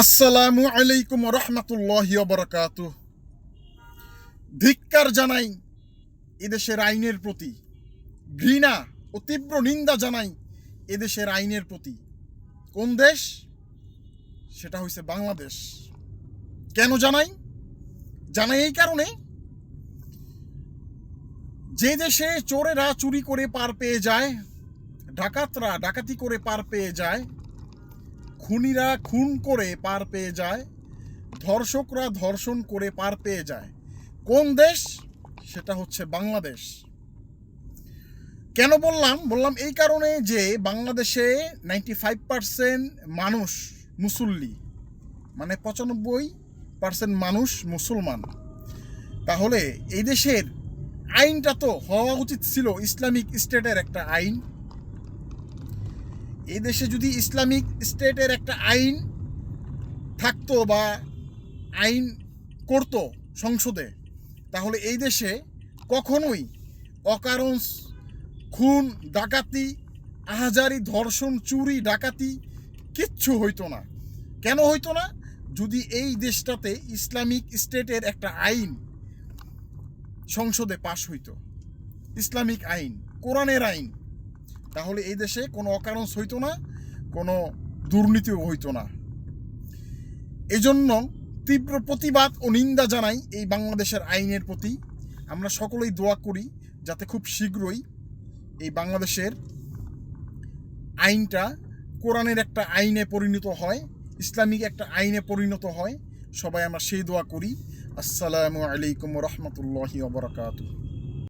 আসসালামু আলাইকুম রহমতুল্লাহি বারাকাতুহ। ধিক্কার জানাই এদেশের আইনের প্রতি, ঘৃণা ও তীব্র নিন্দা জানাই এদেশের আইনের প্রতি। কোন দেশ? সেটা হইছে বাংলাদেশ। কেন জানাই? জানাই এই কারণে, যে দেশে চোরেরা চুরি করে পার পেয়ে যায়, ডাকাতরা ডাকাতি করে পার পেয়ে যায়, খুনিরা খুন করে পার পেয়ে যায়, ধর্ষকরা ধর্ষণ করে পার পেয়ে যায়। কোন দেশ? সেটা হচ্ছে বাংলাদেশ। কেন বললাম এই কারণে যে বাংলাদেশে 95% মানুষ মুসল্লি, মানে 95% মানুষ মুসলমান। তাহলে এই দেশের আইনটা তো হওয়া উচিত ছিল ইসলামিক স্টেটের একটা আইন। এই দেশে যদি ইসলামিক স্টেটের একটা আইন থাকতো বা আইন করতো সংসদে, তাহলে এই দেশে কখনোই অকারণ খুন, ডাকাতি, আহাজারি, ধর্ষণ, চুরি, ডাকাতি কিচ্ছু হইতো না। কেন হইতো না? যদি এই দেশটাতে ইসলামিক স্টেটের একটা আইন সংসদে পাশ হইতো, ইসলামিক আইন, কোরআনের আইন, তাহলে এই দেশে কোনো অকারণ হইতো না, কোনো দুর্নীতিও হইতো না। এই জন্য তীব্র প্রতিবাদ ও নিন্দা জানাই এই বাংলাদেশের আইনের প্রতি। আমরা সকলেই দোয়া করি যাতে খুব শীঘ্রই এই বাংলাদেশের আইনটা কোরআনের একটা আইনে পরিণত হয়, ইসলামিক একটা আইনে পরিণত হয়। সবাই আমরা সেই দোয়া করি। আসসালামু আলাইকুম রহমতুল্লাহি ওয়া বারাকাতুহু।